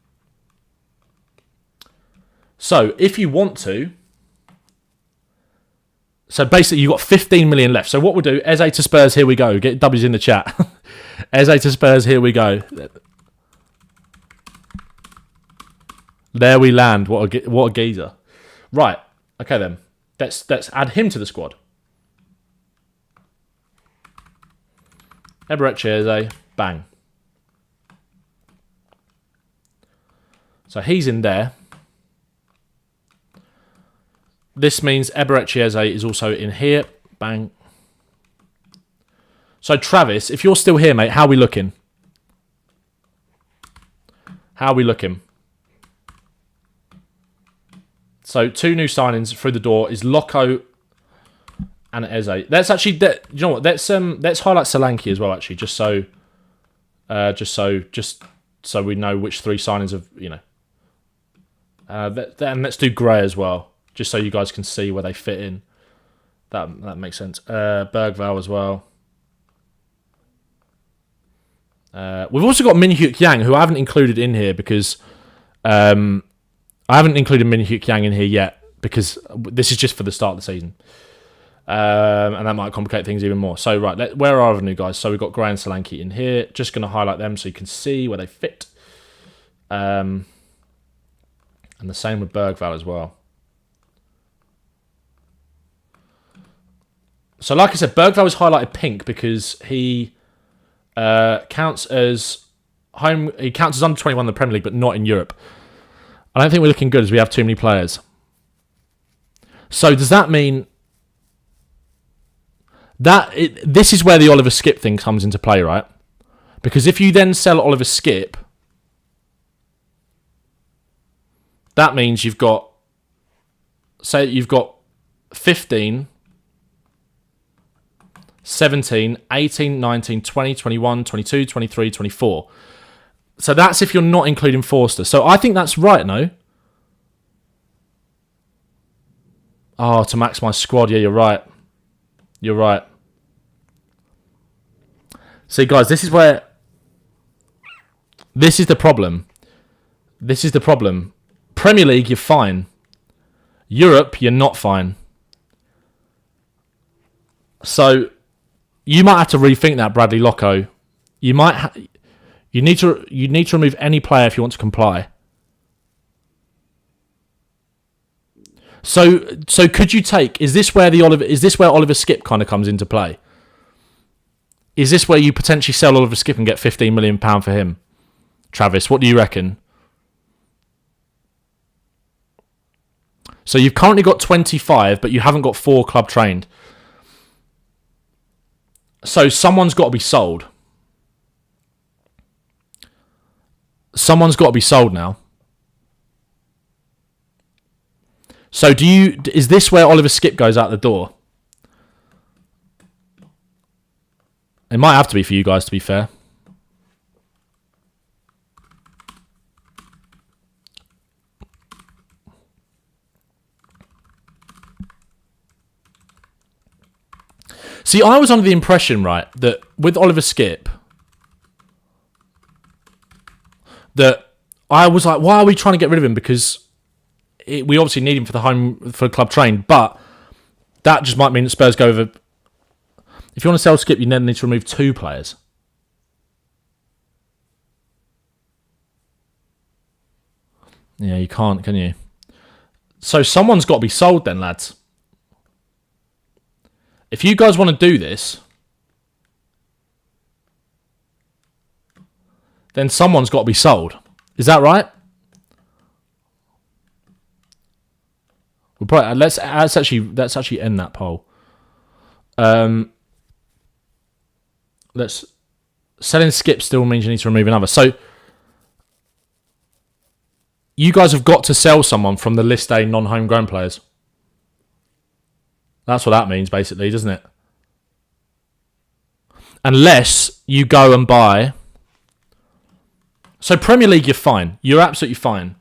So if you want to, so basically you've got 15 million left. So what we'll do, Eze to Spurs, here we go. Get W's in the chat. Eze to Spurs, here we go. There we land. What a geezer. Right. Okay then. Let's add him to the squad. Eberechi Eze. Bang. So he's in there. This means Eberechi Eze is also in here. Bang. So Travis, if you're still here, mate, how are we looking? How are we looking? So 2 new signings through the door is Loco and Eze. Let's actually, you know what? Let's highlight Solanke as well. Actually, just so we know which 3 signings of and let's do Gray as well, just so you guys can see where they fit in. That makes sense. Bergvall as well. We've also got Min Hyuk Yang, who I haven't included in here because I haven't included Min Hyuk Yang in here yet because this is just for the start of the season. And that might complicate things even more. So, right, where are our other new guys? So, we've got Gray and Solanke in here. Just going to highlight them so you can see where they fit. And the same with Bergvall as well. So, like I said, Bergvall is highlighted pink because he counts as under 21 in the Premier League, but not in Europe. I don't think we're looking good as we have too many players. So does that mean that this is where the Oliver Skip thing comes into play, right? Because if you then sell Oliver Skip, that means you've got 15, 17, 18, 19, 20, 21, 22, 23, 24. So that's if you're not including Forster. So I think that's right, no? Oh, to max my squad. Yeah, you're right. You're right. See, guys, this is the problem. This is the problem. Premier League, you're fine. Europe, you're not fine. So you might have to rethink that, Bradley Loco. You need to remove any player if you want to comply. So could you take? Is this where Oliver Skip kind of comes into play? Is this where you potentially sell Oliver Skip and get £15 million for him? Travis, what do you reckon? So you've currently got 25, but you haven't got 4 club trained. So someone's got to be sold. Someone's got to be sold now. So is this where Oliver Skip goes out the door? It might have to be for you guys, to be fair. See, I was under the impression, right, that with Oliver Skip, that I was like, why are we trying to get rid of him? Because we obviously need him for club train, but that just might mean that Spurs go over. If you want to sell Skip, you then need to remove 2 players. Yeah, you can't, can you? So someone's got to be sold then, lads. If you guys want to do this, then someone's got to be sold. Is that right? We'll probably, let's actually end that poll. Selling Skip still means you need to remove another. So you guys have got to sell someone from the list A non-homegrown players. That's what that means, basically, doesn't it? Unless you go and buy. So Premier League, you're fine. You're absolutely fine.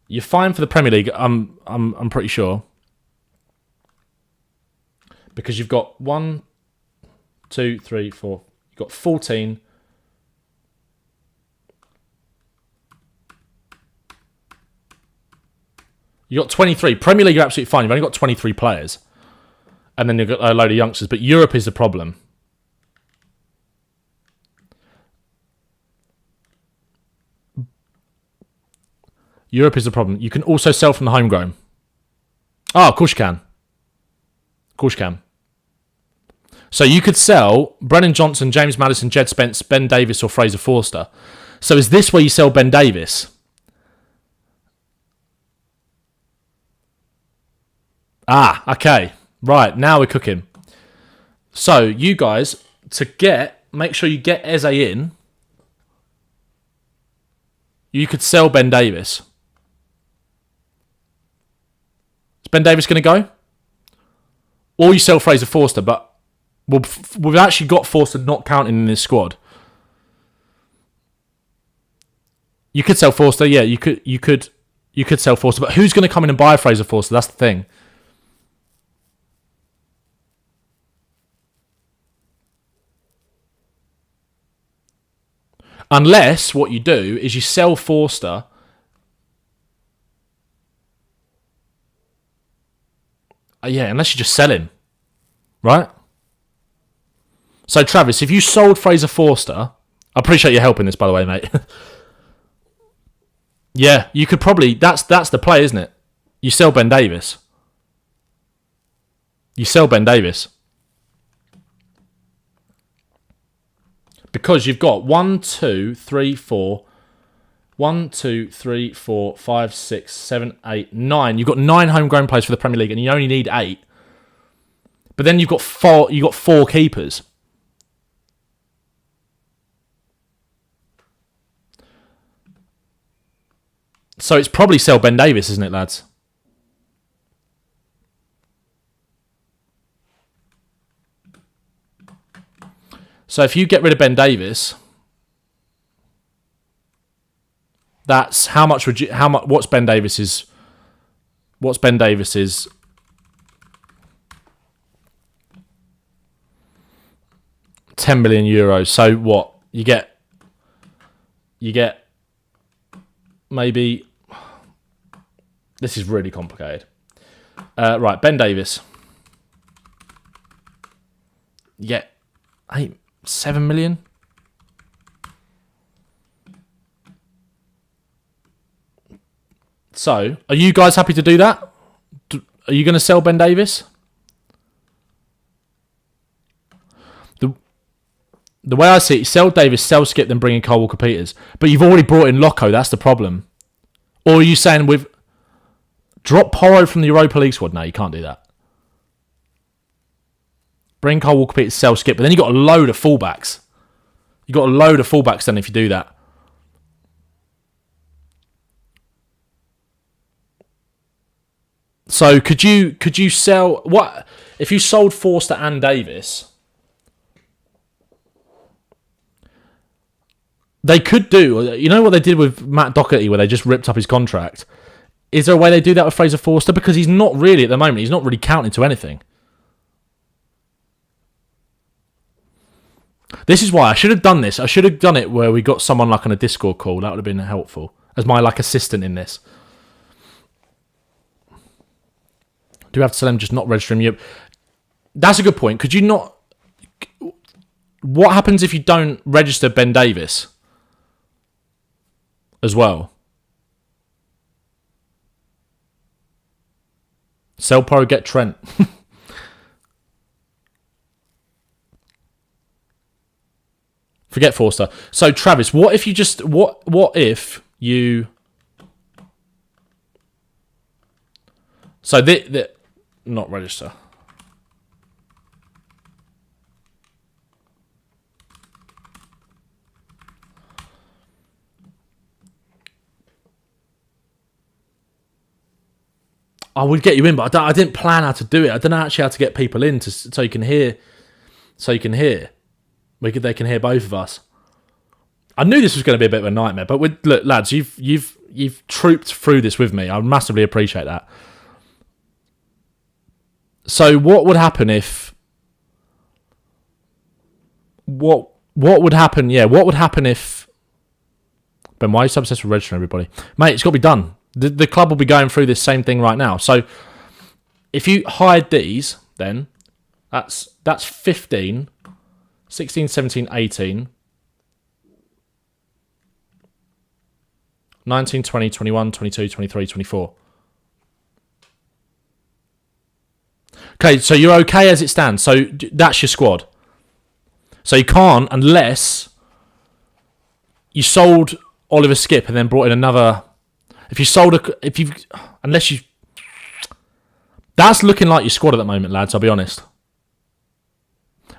You're fine for the Premier League. I'm pretty sure, because you've got 1, 2, 3, 4. You've got 14. You got 23. Premier League, you're absolutely fine. You've only got 23 players, and then you've got a load of youngsters. But Europe is the problem. Europe is the problem. You can also sell from the homegrown. Oh, of course you can. Of course you can. So you could sell Brennan Johnson, James Maddison, Jed Spence, Ben Davies, or Fraser Forster. So is this where you sell Ben Davies? Ah, okay. Right, now we're cooking. So you guys, make sure you get Eze in. You could sell Ben Davies. Is Ben Davies going to go? Or you sell Fraser Forster, but we've actually got Forster not counting in this squad. You could sell Forster, yeah. You could sell Forster, but who's going to come in and buy Fraser Forster? That's the thing. Unless what you do is you sell Forster. Yeah, unless you just sell him. Right? So, Travis, if you sold Fraser Forster, I appreciate you helping this, by the way, mate. Yeah, you could probably... That's the play, isn't it? You sell Ben Davies. You sell Ben Davies. Because you've got 1, 2, 3, 4... 1, 2, 3, 4, 5, 6, 7, 8, 9. You've got 9 homegrown players for the Premier League, and you only need 8. But then you've got 4 keepers. So it's probably sell Ben Davies, isn't it, lads? So if you get rid of Ben Davies, that's how much would you? How much? What's Ben Davies's? 10 million euros. So what? You get maybe. This is really complicated. Right, Ben Davies. You get 7 million. So, are you guys happy to do that? Are you going to sell Ben Davies? The way I see it, sell Davis, sell Skip, then bring in Kyle Walker-Peters. But you've already brought in Loco, that's the problem. Or are you saying drop Porro from the Europa League squad? No, you can't do that. Bring Kyle Walker-Peters, sell Skip, but then you've got a load of fullbacks. You've got a load of fullbacks then if you do that. So could you sell what if you sold Forster and Davis? They could do, you know what they did with Matt Doherty where they just ripped up his contract? Is there a way they do that with Fraser Forster? Because he's not really, at the moment, he's not really counting to anything. This is why I should have done this. I should have done it where we got someone like on a Discord call. That would have been helpful. As my assistant in this. Do we have to tell him just not register him? Yep. That's a good point. Could you not... What happens if you don't register Ben Davies as well? Sell Pro, get Trent. Forget Forster. So Travis, what if you just what if you so the not register. I would get you in, but I didn't plan how to do it. I don't know actually how to get people in so you can hear. They can hear both of us. I knew this was going to be a bit of a nightmare, but look, lads, you've trooped through this with me. I massively appreciate that. So what would happen if? What would happen? Yeah, what would happen if? Ben, why are you so obsessed with registering everybody, mate? It's got to be done. The club will be going through this same thing right now. So if you hide these, then that's 15, 16, 17, 18, 19, 20, 21, 22, 23, 24. Okay, so you're okay as it stands. So that's your squad. So you can't unless you sold Oliver Skip and then brought in another. That's looking like your squad at the moment, lads. I'll be honest.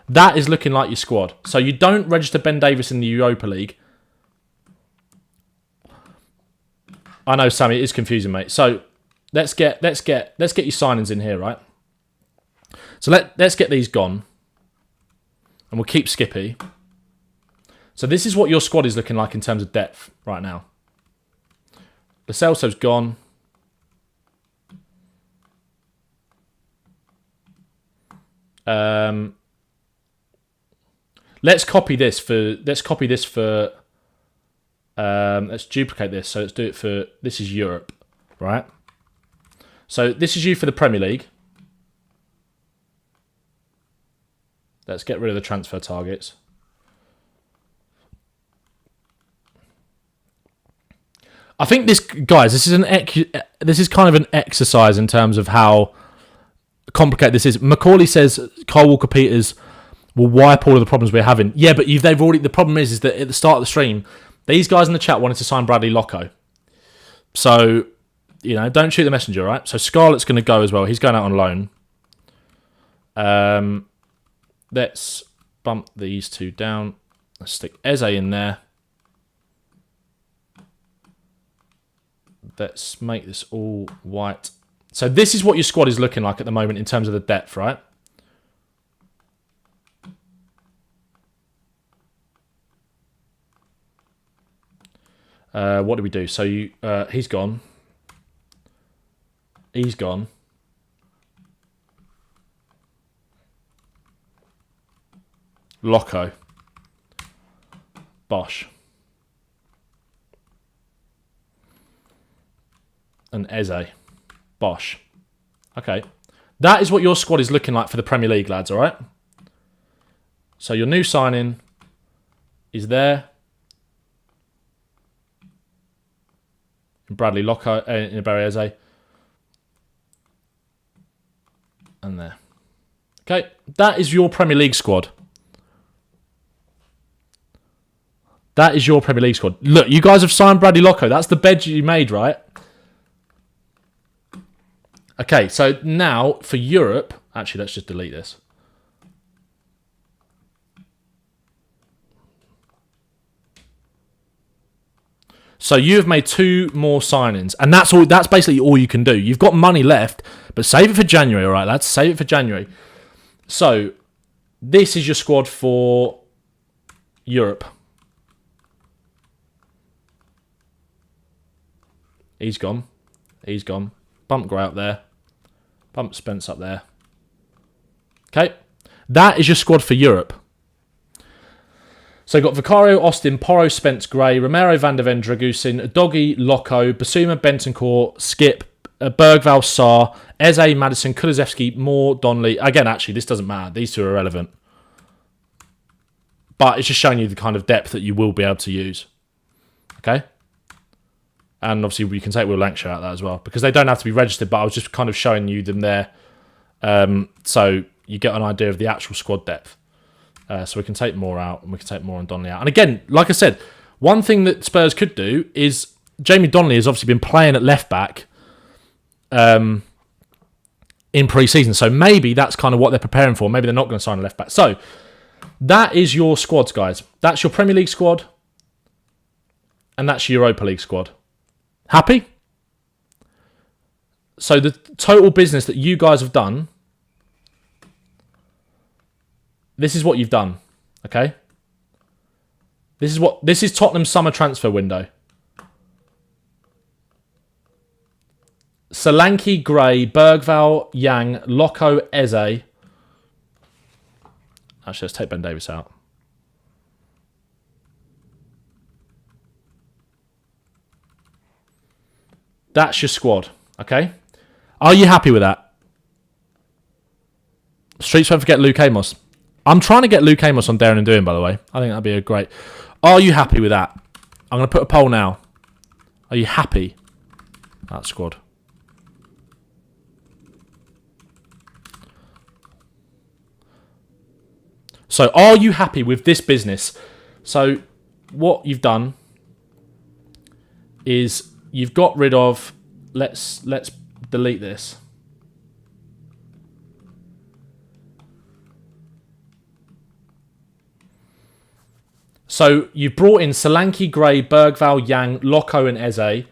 That is looking like your squad. So you don't register Ben Davies in the Europa League. I know, Sammy, it is confusing, mate. So let's get your signings in here, right? So let's get these gone. And we'll keep Skippy. So this is what your squad is looking like in terms of depth right now. Lo Celso's gone. Let's copy this for. Let's duplicate this. So let's do it for. This is Europe, right? So this is you for the Premier League. Let's get rid of the transfer targets. I think this, guys, this is kind of an exercise in terms of how complicated this is. Macaulay says Kyle Walker-Peters will wipe all of the problems we're having. Yeah, but they've already. The problem is that at the start of the stream, these guys in the chat wanted to sign Bradley Locko. So, don't shoot the messenger, right? So Scarlett's going to go as well. He's going out on loan. Let's bump these two down. Let's stick Eze in there. Let's make this all white. So this is what your squad is looking like at the moment in terms of the depth, right? What do we do? So he's gone. He's gone. Locko. Bosch. And Eze. Bosch. Okay. That is what your squad is looking like for the Premier League, lads, all right? So your new signing is there. In Bradley Locko, in Barry Eze. And there. Okay. That is your Premier League squad. That is your Premier League squad. Look, you guys have signed Bradley Locko. That's the bed you made, right? Okay, so now for Europe... Actually, let's just delete this. So you have made 2 more signings. And that's all. That's basically all you can do. You've got money left, but save it for January, all right, lads? Save it for January. So this is your squad for Europe. He's gone. He's gone. Bump Gray up there. Bump Spence up there. Okay. That is your squad for Europe. So you've got Vicario, Austin, Porro, Spence, Gray, Romero, Van der Ven, Dragusin, Doggy, Locko, Basuma, Bentoncourt, Skip, Bergval, Sarr, Eze, Madison, Kulusevski, Moore, Donnelly. Again, actually, this doesn't matter. These two are irrelevant. But it's just showing you the kind of depth that you will be able to use. Okay? And obviously, we can take Will Lancashire out of that as well. Because they don't have to be registered, but I was just kind of showing you them there. So you get an idea of the actual squad depth. So we can take more out, and we can take more on Donnelly out. And again, like I said, one thing that Spurs could do is Jamie Donnelly has obviously been playing at left-back in pre-season. So maybe that's kind of what they're preparing for. Maybe they're not going to sign a left-back. So that is your squads, guys. That's your Premier League squad. And that's your Europa League squad. Happy? So the total business that you guys have done, this is what you've done, okay? This is Tottenham's summer transfer window. Solanke, Gray, Bergvall, Yang, Loco, Eze. Actually, let's take Ben Davies out. That's your squad, okay? Are you happy with that? Streets won't forget Luke Amos. I'm trying to get Luke Amos on Daring and Doing, by the way. I think that'd be a great... Are you happy with that? I'm going to put a poll now. Are you happy? That squad. So, are you happy with this business? So, what you've done is you've got rid of... Let's delete this. So you've brought in Solanke, Gray, Bergvall, Yang, Loco and Eze,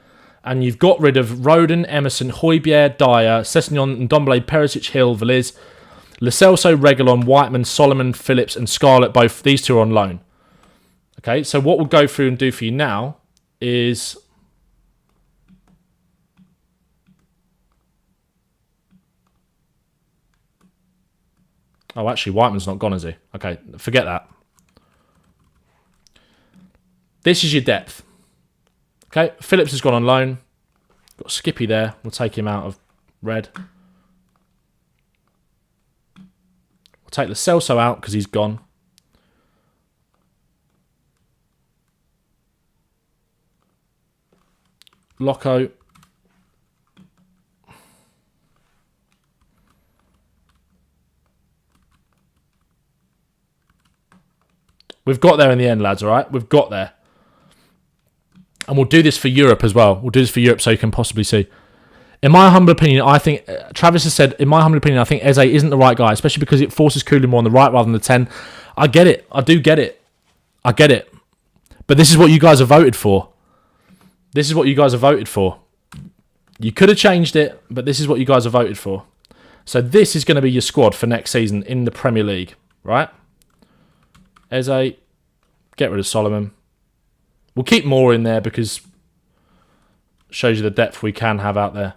and you've got rid of Roden, Emerson, Højbjerg, Dyer, Sessegnon, Ndombele, Perisic, Hill, Veliz, Lo Celso, Reguilon, Whiteman, Solomon, Phillips and Scarlett. Both these two are on loan. Okay, so what we'll go through and do for you now is... Oh, actually, Whiteman's not gone, is he? Okay, forget that. This is your depth. Okay, Phillips has gone on loan. Got Skippy there. We'll take him out of red. We'll take Lo Celso out because he's gone. Loco. We've got there in the end, lads, all right? We've got there. And we'll do this for Europe as well. We'll do this for Europe so you can possibly see. In my humble opinion, I think... Travis has said, in my humble opinion, I think Eze isn't the right guy, especially because it forces Cooley more on the right rather than the 10. I get it. I do get it. I get it. But this is what you guys have voted for. This is what you guys have voted for. You could have changed it, but this is what you guys have voted for. So this is going to be your squad for next season in the Premier League, right? Eze, get rid of Solomon. We'll keep more in there because it shows you the depth we can have out there.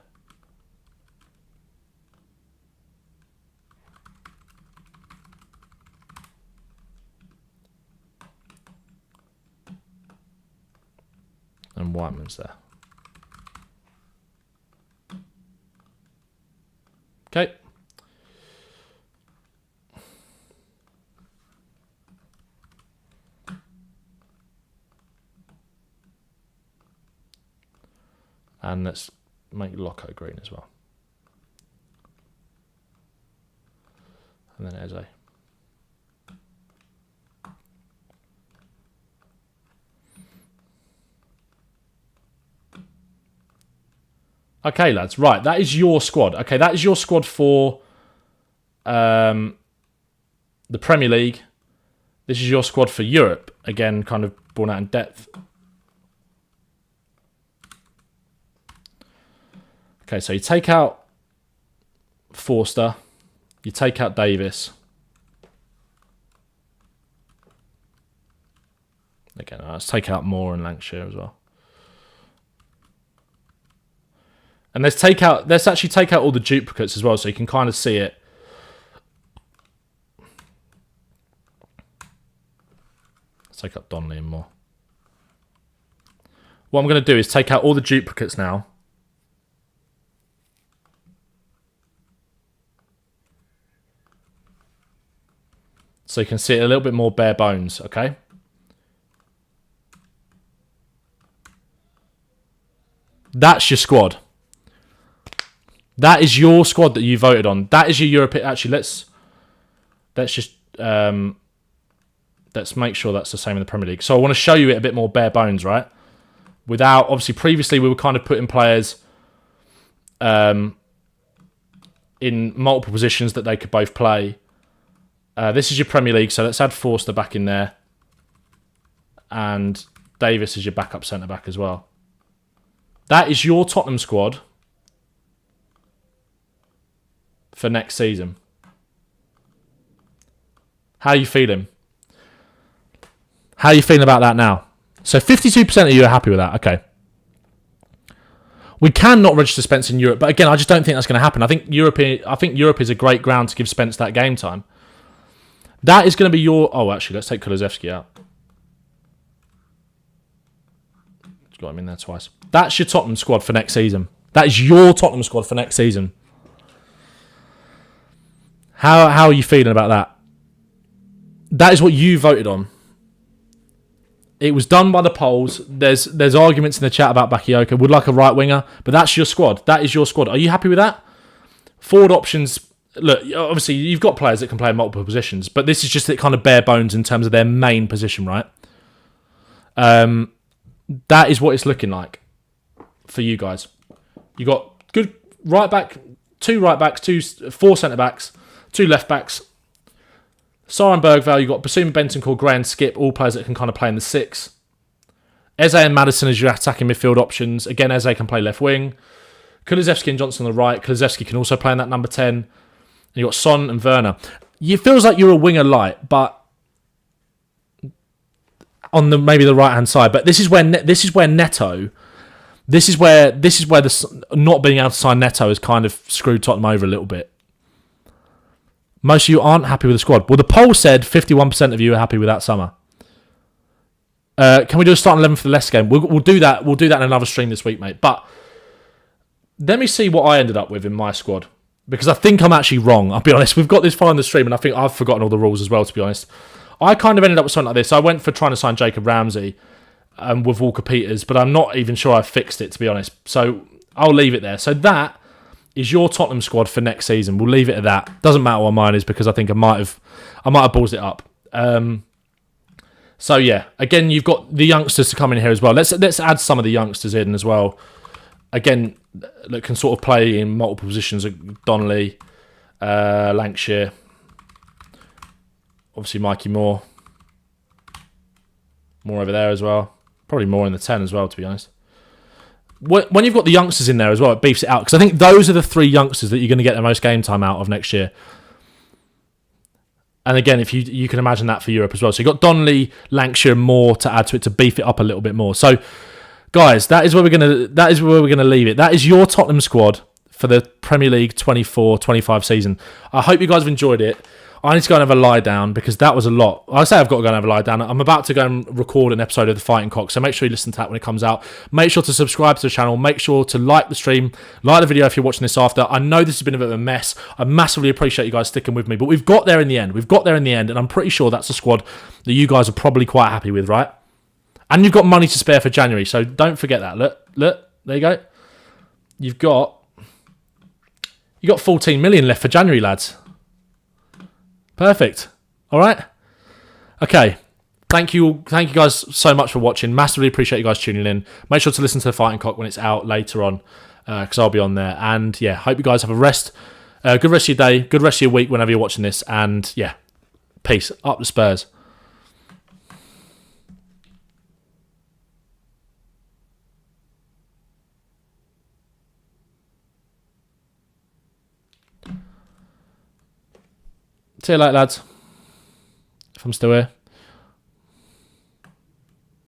And Whiteman's there. Okay. And let's make Loco green as well. And then Eze. Okay, lads. Right, that is your squad. Okay, that is your squad for the Premier League. This is your squad for Europe. Again, kind of born out in depth. Okay, so you take out Forster, you take out Davis. Again, let's take out Moore and Lancashire as well. And let's actually take out all the duplicates as well, so you can kind of see it. Let's take out Donnelly and Moore. What I'm going to do is take out all the duplicates now. So you can see it a little bit more bare bones, okay? That's your squad. That is your squad that you voted on. That is your European... Actually, let's just... let's make sure that's the same in the Premier League. So I want to show you it a bit more bare bones, right? Without... Obviously, previously we were kind of putting players in multiple positions that they could both play. This is your Premier League, so let's add Forster back in there. And Davis is your backup centre-back as well. That is your Tottenham squad for next season. How are you feeling? How are you feeling about that now? So 52% of you are happy with that. Okay. We cannot register Spence in Europe, but again, I just don't think that's going to happen. I think Europe is a great ground to give Spence that game time. That is going to be your... Oh, actually, let's take Kulusevski out. Got him in there twice. That's your Tottenham squad for next season. That is your Tottenham squad for next season. How are you feeling about that? That is what you voted on. It was done by the polls. There's arguments in the chat about Bakayoko. Would like a right winger, but that's your squad. That is your squad. Are you happy with that? Forward options. Look, obviously you've got players that can play in multiple positions, but this is just kind of bare bones in terms of their main position, right? That is what it's looking like for you guys. You got good right back, 2 right backs, 4 centre backs, 2 left backs. Saren Bergvall, you've got Basuma, Bentancur, Gray and Skip, all players that can kind of play in the 6. Eze and Maddison as your attacking midfield options. Again, Eze can play left wing. Kulusevski and Johnson on the right. Kulusevski can also play in that number 10. And you've got Son and Werner. It feels like you're a winger light, but on maybe the right hand side. But this is where Neto. This is where the not being able to sign Neto has kind of screwed Tottenham over a little bit. Most of you aren't happy with the squad. Well, the poll said 51% of you are happy with that summer. Can we do a starting 11 for the Leicester game? We'll do that. We'll do that in another stream this week, mate. But let me see what I ended up with in my squad, because I think I'm actually wrong. I'll be honest. We've got this far in the stream, and I think I've forgotten all the rules as well, to be honest. I kind of ended up with something like this. I went for trying to sign Jacob Ramsey with Walker Peters, but I'm not even sure I fixed it, to be honest. So I'll leave it there. So that is your Tottenham squad for next season. We'll leave it at that. Doesn't matter what mine is, because I think I might have ballsed it up. So yeah, again, you've got the youngsters to come in here as well. Let's add some of the youngsters in as well. Again, that can sort of play in multiple positions. Donnelly, Lancashire, obviously Mikey Moore over there as well. Probably more in the 10 as well, to be honest. When you've got the youngsters in there as well, it beefs it out, because I think those are the 3 youngsters that you're going to get the most game time out of next year. And again, if you can imagine that for Europe as well. So you've got Donnelly, Lancashire, Moore to add to it to beef it up a little bit more. So, guys, that is where we're gonna leave it. That is your Tottenham squad for the Premier League 24-25 season. I hope you guys have enjoyed it. I need to go and have a lie down, because that was a lot. I say I've got to go and have a lie down. I'm about to go and record an episode of The Fighting Cock, so make sure you listen to that when it comes out. Make sure to subscribe to the channel. Make sure to like the stream, like the video if you're watching this after. I know this has been a bit of a mess. I massively appreciate you guys sticking with me, but we've got there in the end. And I'm pretty sure that's a squad that you guys are probably quite happy with, right? And you've got money to spare for January, so don't forget that. Look, there you go. You got 14 million left for January, lads. Perfect. All right. Okay. Thank you guys so much for watching. Massively appreciate you guys tuning in. Make sure to listen to The Fighting Cock when it's out later on, because I'll be on there. And yeah, hope you guys have a good rest of your day, good rest of your week whenever you're watching this. And yeah, peace. Up the Spurs. See you later, lads. If I'm still here.